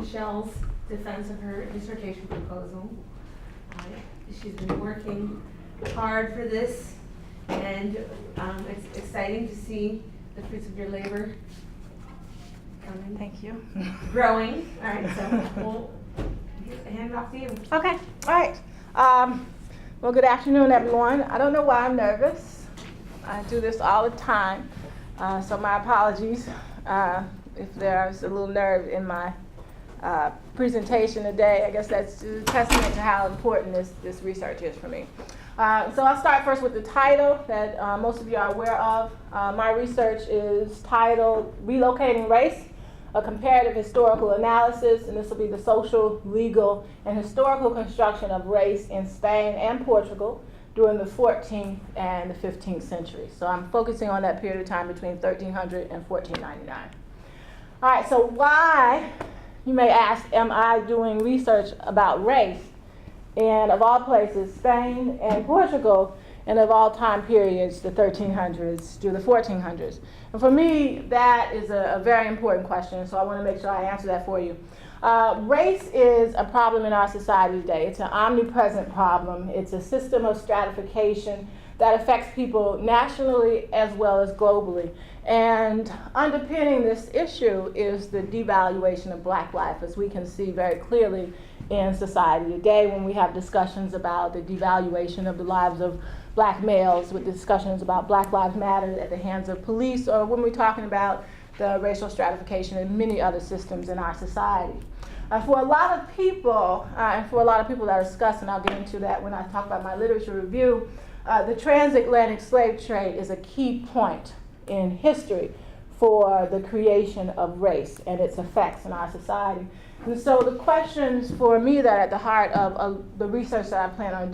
Michelle's defense of her dissertation proposal. She's been working hard for this, and it's exciting to see the fruits of your labor coming. Thank you. Growing. All right, so we'll hand it off to you. Okay, all right. Well, good afternoon, everyone. I don't know why I'm nervous. I do this all the time, so my apologies if there's a little nerve in my presentation today. I guess that's a testament to how important this research is for me. So I'll start first with the title that most of you are aware of. My research is titled Relocating Race, a comparative historical analysis, and this will be the social, legal, and historical construction of race in Spain and Portugal during the 14th and the 15th century. So I'm focusing on that period of time between 1300 and 1499. All right, so why, you may ask, am I doing research about race in, of all places, Spain and Portugal, and of all time periods, the 1300s to the 1400s? And for me, that is a very important question, so I want to make sure I answer that for you. Race is a problem in our society today. It's an omnipresent problem. It's a system of stratification that affects people nationally as well as globally. And underpinning this issue is the devaluation of Black life, as we can see very clearly in society today when we have discussions about the devaluation of the lives of Black males, with discussions about Black Lives Matter at the hands of police, or when we're talking about the racial stratification and many other systems in our society. For a lot of people, and for a lot of people that are discussed, and I'll get into that when I talk about my literature review, the transatlantic slave trade is a key point in history for the creation of race and its effects in our society. And so the questions for me that are at the heart of the research that I plan on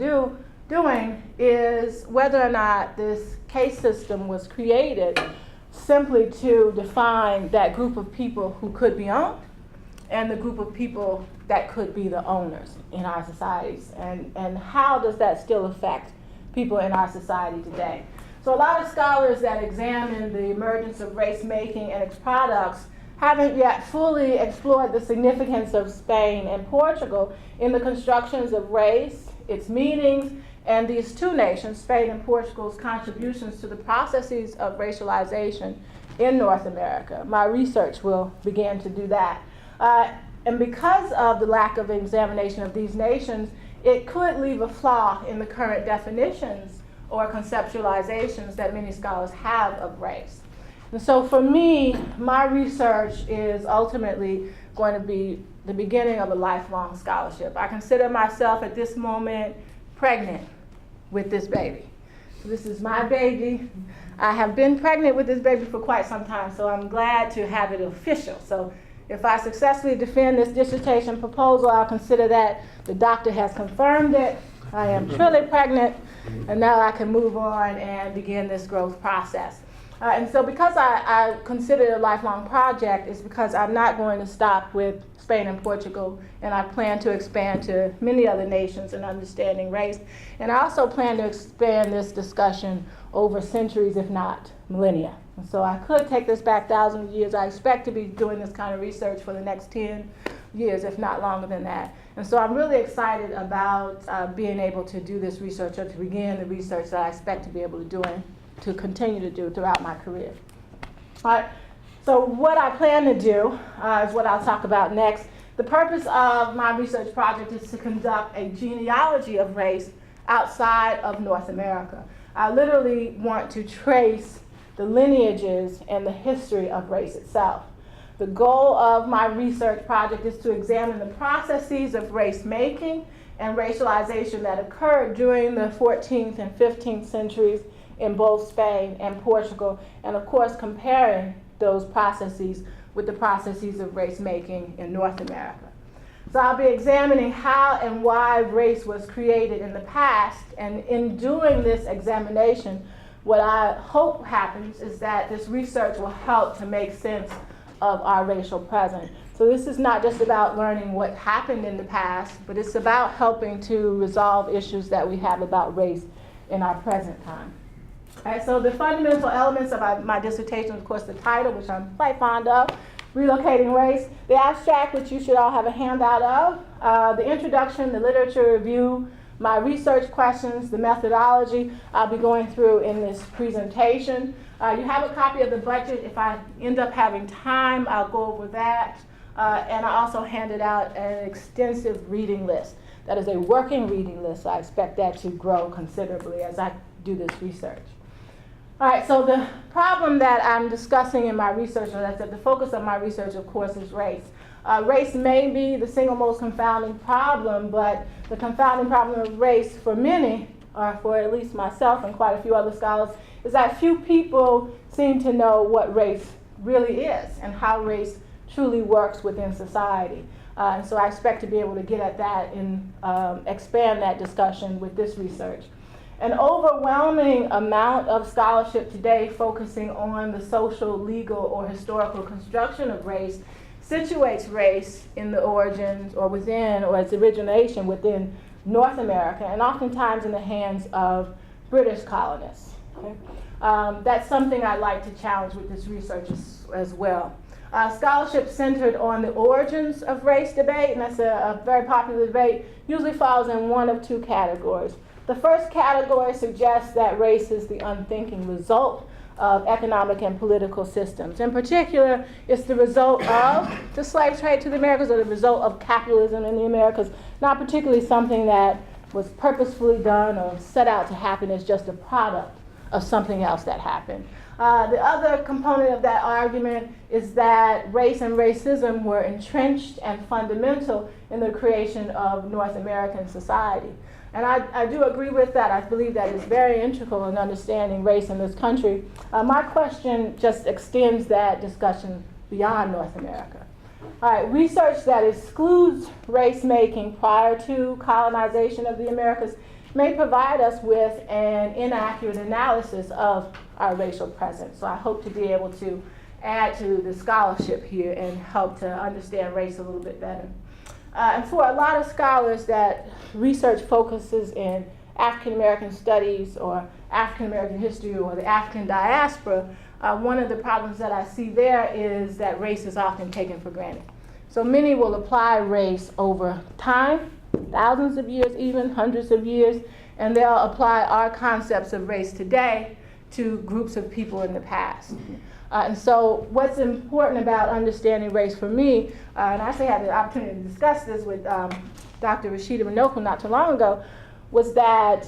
doing is whether or not this case system was created simply to define that group of people who could be owned and the group of people that could be the owners in our societies, and how does that still affect people in our society today. So a lot of scholars that examine the emergence of race making and its products haven't yet fully explored the significance of Spain and Portugal in the constructions of race, its meanings, and these two nations, Spain and Portugal's contributions to the processes of racialization in North America. My research will begin to do that. And because of the lack of examination of these nations, it could leave a flaw in the current definitions or conceptualizations that many scholars have of race. And so for me, my research is ultimately going to be the beginning of a lifelong scholarship. I consider myself at this moment pregnant with this baby. So this is my baby. I have been pregnant with this baby for quite some time, so I'm glad to have it official. So if I successfully defend this dissertation proposal, I'll consider that the doctor has confirmed it. I am truly pregnant, and now I can move on and begin this growth process. And so because I consider it a lifelong project, is because I'm not going to stop with Spain and Portugal, and I plan to expand to many other nations in understanding race. And I also plan to expand this discussion over centuries, if not millennia. And so I could take this back thousands of years. I expect to be doing this kind of research for the next 10 years, if not longer than that. And so I'm really excited about being able to do this research, or to begin the research that I expect to be able to do and to continue to do throughout my career. All right, so what I plan to do is what I'll talk about next. The purpose of my research project is to conduct a genealogy of race outside of North America. I literally want to trace the lineages and the history of race itself. The goal of my research project is to examine the processes of race making and racialization that occurred during the 14th and 15th centuries in both Spain and Portugal, and of course comparing those processes with the processes of race making in North America. So I'll be examining how and why race was created in the past, and in doing this examination, what I hope happens is that this research will help to make sense of our racial present. So this is not just about learning what happened in the past, but it's about helping to resolve issues that we have about race in our present time. All right, so the fundamental elements of my dissertation, of course, the title, which I'm quite fond of, Relocating Race. The abstract, which you should all have a handout of, the introduction, the literature review, my research questions, the methodology I'll be going through in this presentation. You have a copy of the budget. If I end up having time, I'll go over that. And I also handed out an extensive reading list. That is a working reading list, so I expect that to grow considerably as I do this research. All right, so the problem that I'm discussing in my research, or that's at the focus of my research, of course, is race. Race may be the single most confounding problem, but the confounding problem of race for many, or for at least myself and quite a few other scholars, is that few people seem to know what race really is and how race truly works within society. And so I expect to be able to get at that and expand that discussion with this research. An overwhelming amount of scholarship today focusing on the social, legal, or historical construction of race situates race in the origins or within, or its origination within North America, and oftentimes in the hands of British colonists. Okay? That's something I'd like to challenge with this research as well. Scholarship centered on the origins of race debate, and that's a very popular debate, usually falls in one of two categories. The first category suggests that race is the unthinking result of economic and political systems. In particular, it's the result of the slave trade to the Americas, or the result of capitalism in the Americas, not particularly something that was purposefully done or set out to happen. It's just a product of something else that happened. The other component of that argument is that race and racism were entrenched and fundamental in the creation of North American society. And I do agree with that. I believe that is very integral in understanding race in this country. My question just extends that discussion beyond North America. All right, research that excludes race making prior to colonization of the Americas may provide us with an inaccurate analysis of our racial presence. So I hope to be able to add to the scholarship here and help to understand race a little bit better. And for a lot of scholars, that research focuses in African American studies or African American history or the African diaspora, one of the problems that I see there is that race is often taken for granted. So many will apply race over time, thousands of years, even hundreds of years, and they'll apply our concepts of race today to groups of people in the past. And so what's important about understanding race for me, and I actually had the opportunity to discuss this with Dr. Rashida Minoko not too long ago, was that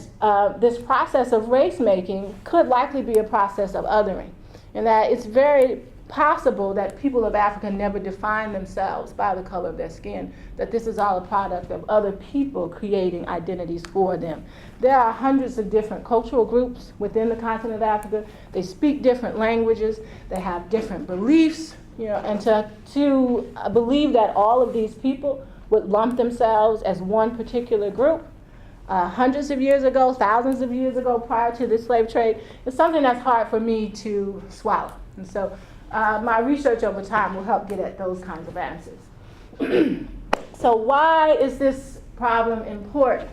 this process of race making could likely be a process of othering, and that it's very possible that people of Africa never define themselves by the color of their skin, that this is all a product of other people creating identities for them. There are hundreds of different cultural groups within the continent of Africa. They speak different languages, they have different beliefs, and to believe that all of these people would lump themselves as one particular group hundreds of years ago, thousands of years ago, prior to the slave trade, is something that's hard for me to swallow. And so my research over time will help get at those kinds of answers. So why is this problem important?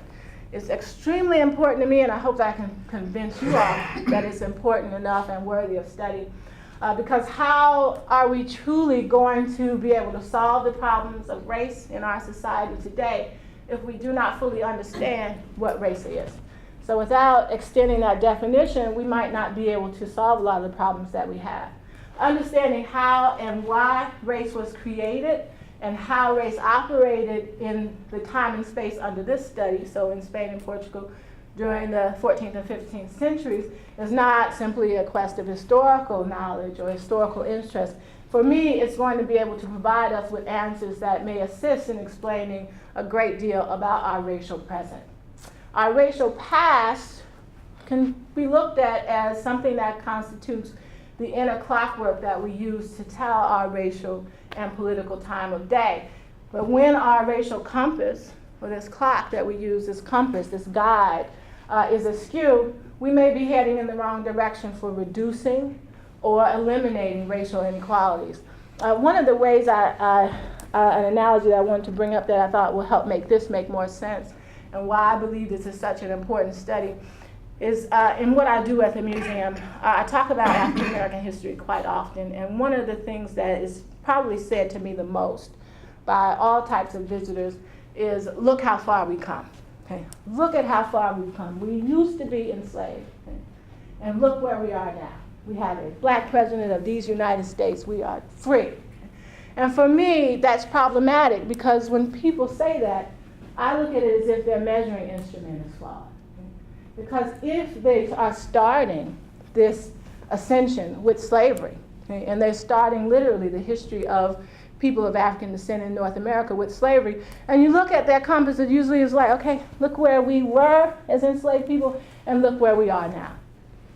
It's extremely important to me, and I hope that I can convince you all that it's important enough and worthy of study. Because how are we truly going to be able to solve the problems of race in our society today if we do not fully understand what race is? So without extending that definition, we might not be able to solve a lot of the problems that we have. Understanding how and why race was created and how race operated in the time and space under this study, so in Spain and Portugal during the 14th and 15th centuries, is not simply a quest of historical knowledge or historical interest. For me, it's going to be able to provide us with answers that may assist in explaining a great deal about our racial present. Our racial past can be looked at as something that constitutes the inner clockwork that we use to tell our racial and political time of day. But when our racial compass, or this clock that we use, this compass, this guide, is askew, we may be heading in the wrong direction for reducing or eliminating racial inequalities. One of the ways an analogy that I wanted to bring up that I thought will help make this make more sense, and why I believe this is such an important study, is in what I do at the museum, I talk about African American history quite often, and one of the things that is probably said to me the most by all types of visitors is, look how far we come. Okay? Look at how far we've come. We used to be enslaved, okay? And look where we are now. We have a black president of these United States. We are free. And for me, that's problematic, because when people say that, I look at it as if their measuring instrument is flawed. Because if they are starting this ascension with slavery, okay, and they're starting literally the history of people of African descent in North America with slavery, and you look at their compass, it usually is like, okay, look where we were as enslaved people, and look where we are now.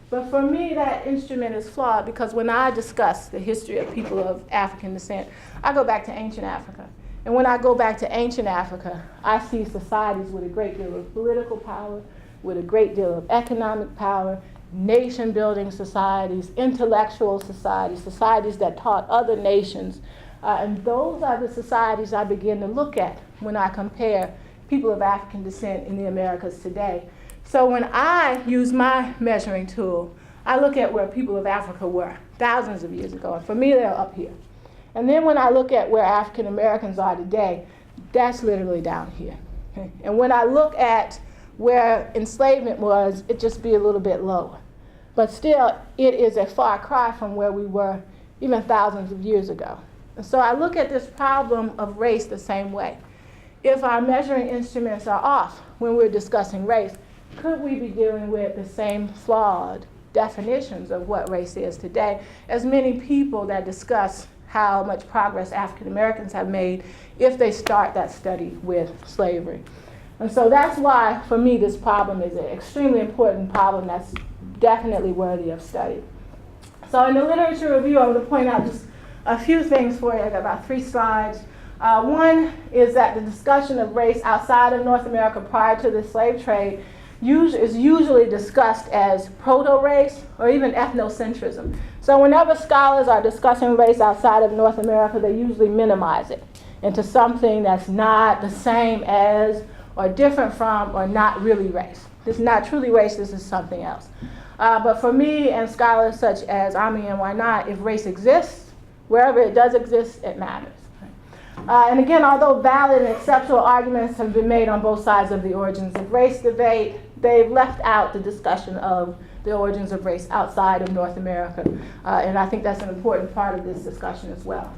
But for me, that instrument is flawed, because when I discuss the history of people of African descent, I go back to ancient Africa. And when I go back to ancient Africa, I see societies with a great deal of political power, with a great deal of economic power, nation-building societies, intellectual societies, societies that taught other nations. And those are the societies I begin to look at when I compare people of African descent in the Americas today. So when I use my measuring tool, I look at where people of Africa were thousands of years ago. And for me, they're up here. And then when I look at where African Americans are today, that's literally down here. Okay? And when I look at where enslavement was, it just be a little bit lower. But still, it is a far cry from where we were even thousands of years ago. And so I look at this problem of race the same way. If our measuring instruments are off when we're discussing race, could we be dealing with the same flawed definitions of what race is today as many people that discuss how much progress African Americans have made if they start that study with slavery? And so that's why, for me, this problem is an extremely important problem that's definitely worthy of study. So in the literature review, I'm going to point out just a few things for you. I got about 3 slides. One is that the discussion of race outside of North America prior to the slave trade is usually discussed as proto-race or even ethnocentrism. So whenever scholars are discussing race outside of North America, they usually minimize it into something that's not the same as or different from or not really race. This is not truly race, this is something else. But for me and scholars such as Ami and Why Not, if race exists, wherever it does exist, it matters. And again, although valid and exceptional arguments have been made on both sides of the origins of race debate, they've left out the discussion of the origins of race outside of North America. And I think that's an important part of this discussion as well.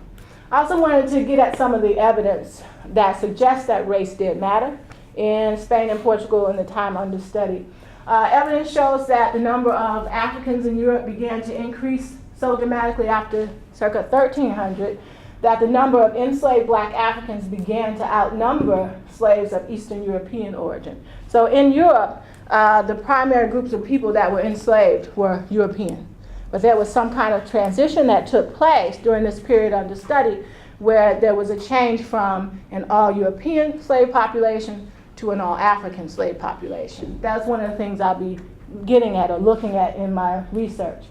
I also wanted to get at some of the evidence that suggests that race did matter in Spain and Portugal in the time under study. Evidence shows that the number of Africans in Europe began to increase so dramatically after circa 1300 that the number of enslaved black Africans began to outnumber slaves of Eastern European origin. So in Europe, the primary groups of people that were enslaved were European. But there was some kind of transition that took place during this period under study where there was a change from an all-European slave population to an all-African slave population. That's one of the things I'll be getting at or looking at in my research.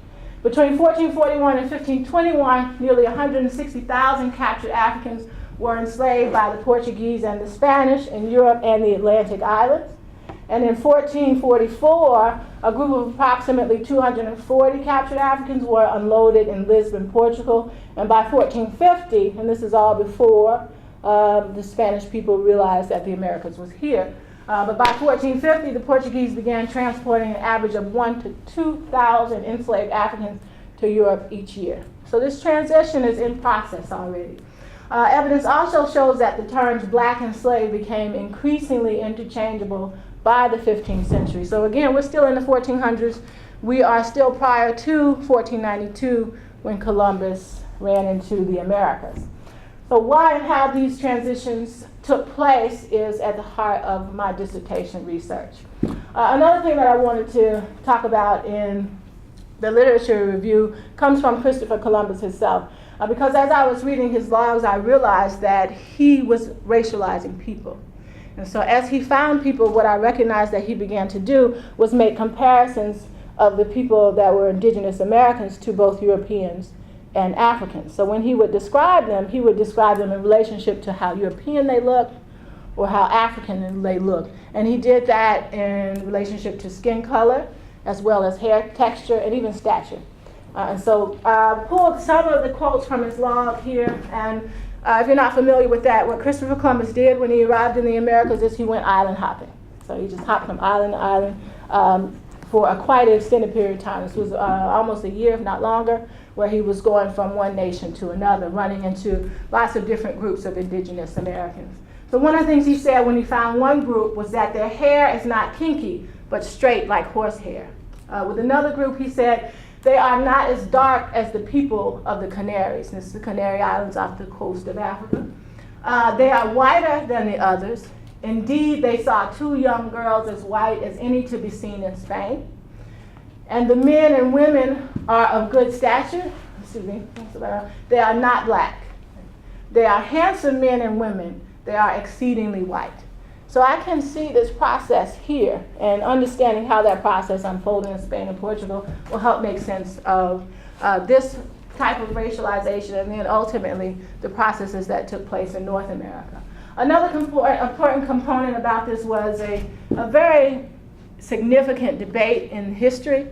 Between 1441 and 1521, nearly 160,000 captured Africans were enslaved by the Portuguese and the Spanish in Europe and the Atlantic Islands. And in 1444, a group of approximately 240 captured Africans were unloaded in Lisbon, Portugal. And by 1450, and this is all before the Spanish people realized that the Americas was here, but by 1450, the Portuguese began transporting an average of 1,000 to 2,000 enslaved Africans to Europe each year. So this transition is in process already. Evidence also shows that the terms black and slave became increasingly interchangeable by the 15th century. So again, we're still in the 1400s. We are still prior to 1492 when Columbus ran into the Americas. So why and how these transitions took place is at the heart of my dissertation research. Another thing that I wanted to talk about in the literature review comes from Christopher Columbus himself. Because as I was reading his logs, I realized that he was racializing people. And so as he found people, what I recognized that he began to do was make comparisons of the people that were indigenous Americans to both Europeans and Africans. So when he would describe them in relationship to how European they looked or how African they looked. And he did that in relationship to skin color, as well as hair texture and even stature. And so I pulled some of the quotes from his log here, and if you're not familiar with that, what Christopher Columbus did when he arrived in the Americas is he went island hopping. So he just hopped from island to island for a quite extended period of time. This was almost a year, if not longer, where he was going from one nation to another, running into lots of different groups of indigenous Americans. So one of the things he said when he found one group was that their hair is not kinky, but straight like horsehair. With another group, he said, they are not as dark as the people of the Canaries. This is the Canary Islands off the coast of Africa. They are whiter than the others. Indeed, they saw two young girls as white as any to be seen in Spain. And the men and women are of good stature. They are not black. They are handsome men and women. They are exceedingly white. So I can see this process here, and understanding how that process unfolded in Spain and Portugal will help make sense of this type of racialization, and then ultimately the processes that took place in North America. Another important component about this was a very significant debate in history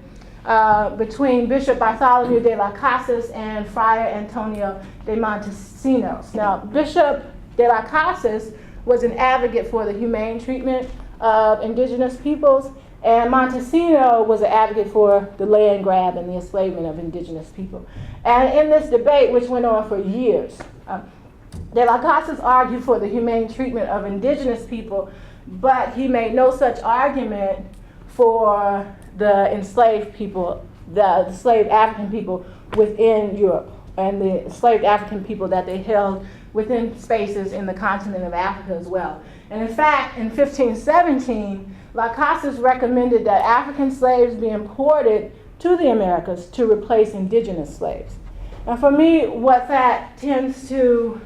between Bishop Bartholomew de las Casas and Friar Antonio de Montesinos. Now, Bishop de las Casas was an advocate for the humane treatment of indigenous peoples, and Montesino was an advocate for the land grab and the enslavement of indigenous people. And in this debate, which went on for years, de las Casas argued for the humane treatment of indigenous people, but he made no such argument for the enslaved people, the enslaved African people within Europe, and the enslaved African people that they held within spaces in the continent of Africa as well. And in fact, in 1517, Las Casas recommended that African slaves be imported to the Americas to replace indigenous slaves. And for me, what that tends to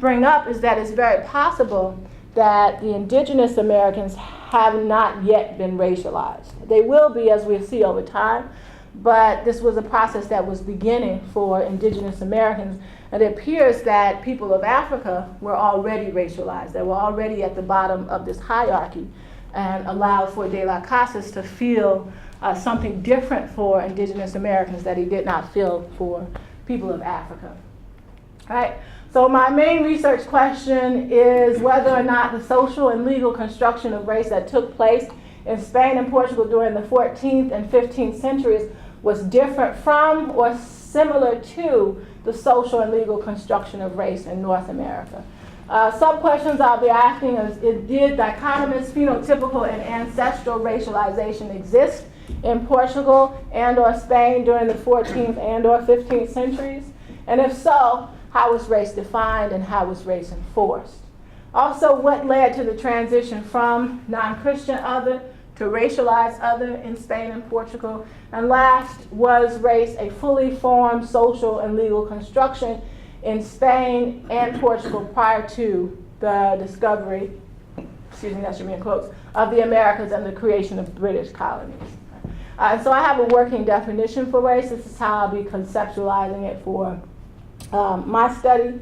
bring up is that it's very possible that the indigenous Americans have not yet been racialized. They will be, as we'll see over time, but this was a process that was beginning for indigenous Americans. And it appears that people of Africa were already racialized. They were already at the bottom of this hierarchy, and allowed for de las Casas to feel something different for indigenous Americans that he did not feel for people of Africa. All right. So my main research question is whether or not the social and legal construction of race that took place in Spain and Portugal during the 14th and 15th centuries was different from or similar to the social and legal construction of race in North America. Some questions I'll be asking is, did dichotomous, phenotypical, and ancestral racialization exist in Portugal and or Spain during the 14th and or 15th centuries? And if so, how was race defined and how was race enforced? Also, what led to the transition from non-Christian other to racialized other in Spain and Portugal? And last, was race a fully formed social and legal construction in Spain and Portugal prior to the discovery, that should be in quotes, of the Americas and the creation of British colonies? So I have a working definition for race. This is how I'll be conceptualizing it for my study.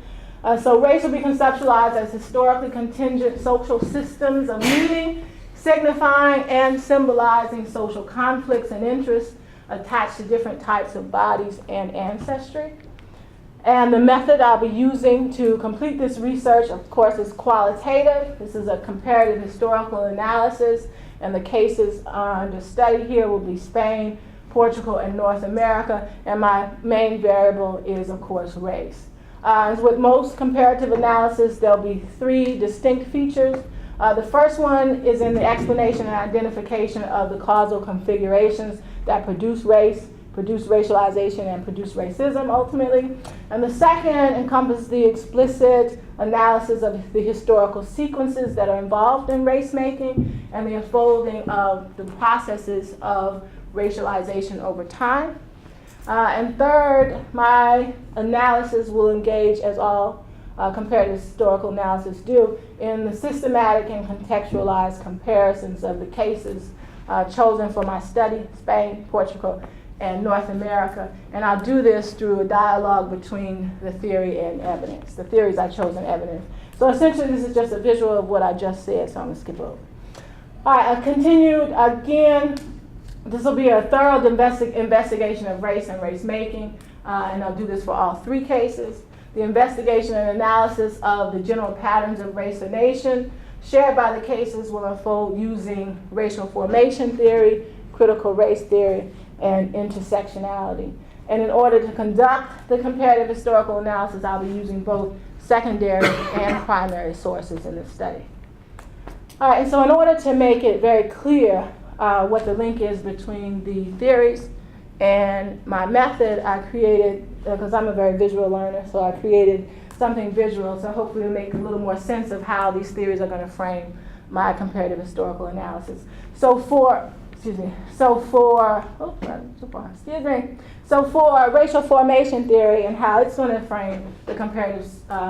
So race will be conceptualized as historically contingent social systems of meaning, signifying and symbolizing social conflicts and interests attached to different types of bodies and ancestry. And the method I'll be using to complete this research, of course, is qualitative. This is a comparative historical analysis, and the cases under study here will be Spain, Portugal, and North America, and my main variable is, of course, race. As with most comparative analysis, there'll be three distinct features. The first one is in the explanation and identification of the causal configurations that produce race, produce racialization, and produce racism ultimately. And the second encompasses the explicit analysis of the historical sequences that are involved in race making and the unfolding of the processes of racialization over time. And third, my analysis will engage, as all comparative historical analysis do, in the systematic and contextualized comparisons of the cases chosen for my study, Spain, Portugal, and North America. And I'll do this through a dialogue between the theory and evidence, the theories I chose and evidence. So essentially, this is just a visual of what I just said, so I'm going to skip over. All right, I continued again. This will be a thorough investigation of race and race making, and I'll do this for all 3 cases. The investigation and analysis of the general patterns of race or nation shared by the cases will unfold using racial formation theory, critical race theory, and intersectionality. And in order to conduct the comparative historical analysis, I'll be using both secondary and primary sources in this study. All right, and so in order to make it very clear what the link is between the theories and my method, I created, because I'm a very visual learner, so I created something visual, so hopefully it'll make a little more sense of how these theories are going to frame my comparative historical analysis. So for racial formation theory and how it's going to frame the comparative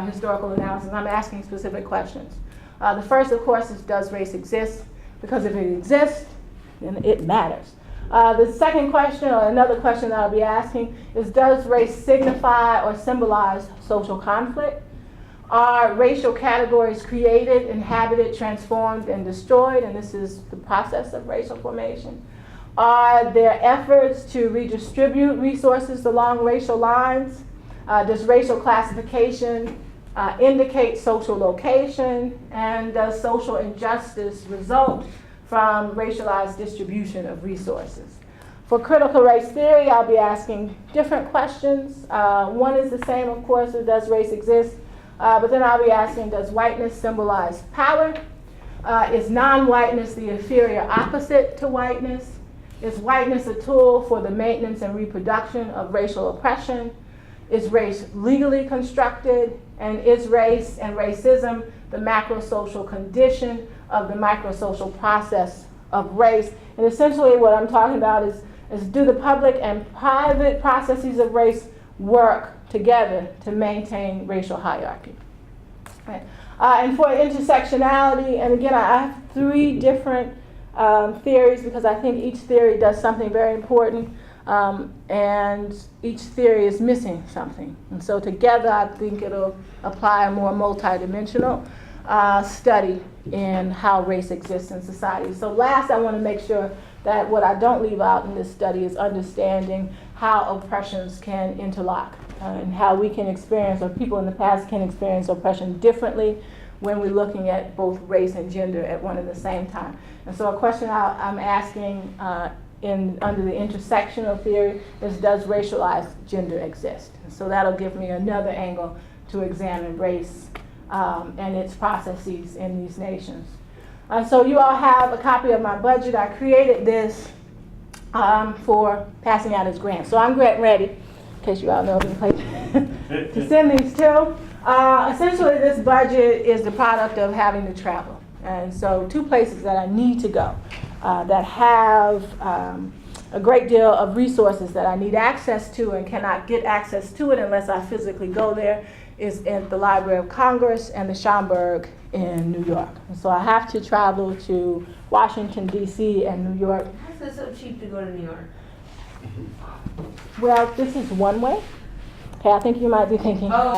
historical analysis, I'm asking specific questions. The first, of course, is does race exist? Because if it exists, then it matters. The second question, or another question that I'll be asking, is does race signify or symbolize social conflict? Are racial categories created, inhabited, transformed, and destroyed? And this is the process of racial formation. Are there efforts to redistribute resources along racial lines? Does racial classification indicate social location? And does social injustice result from racialized distribution of resources? For critical race theory, I'll be asking different questions. One is the same, of course, as does race exist? But then I'll be asking, does whiteness symbolize power? Is non-whiteness the inferior opposite to whiteness? Is whiteness a tool for the maintenance and reproduction of racial oppression? Is race legally constructed? And is race and racism the macrosocial condition of the microsocial process of race? And essentially what I'm talking about is do the public and private processes of race work together to maintain racial hierarchy? Right. And for intersectionality, and again, I have 3 different theories because I think each theory does something very important, and each theory is missing something. And so together, I think it'll apply a more multidimensional study in how race exists in society. So last, I want to make sure that what I don't leave out in this study is understanding how oppressions can interlock and how we can experience, or people in the past can experience oppression differently when we're looking at both race and gender at one and the same time. And so a question I'm asking under the intersectional theory is, does racialized gender exist? And so that'll give me another angle to examine race and its processes in these nations. So you all have a copy of my budget. I created this for passing out as grants. So I'm grant ready, in case you all know the place to send these to. Essentially, this budget is the product of having to travel. And so 2 places that I need to go that have a great deal of resources that I need access to and cannot get access to it unless I physically go there is at the Library of Congress and the Schomburg in New York. And so I have to travel to Washington, D.C. and New York. How's it so cheap to go to New York? Well, this is one way. Okay, I think you might be thinking, Oh.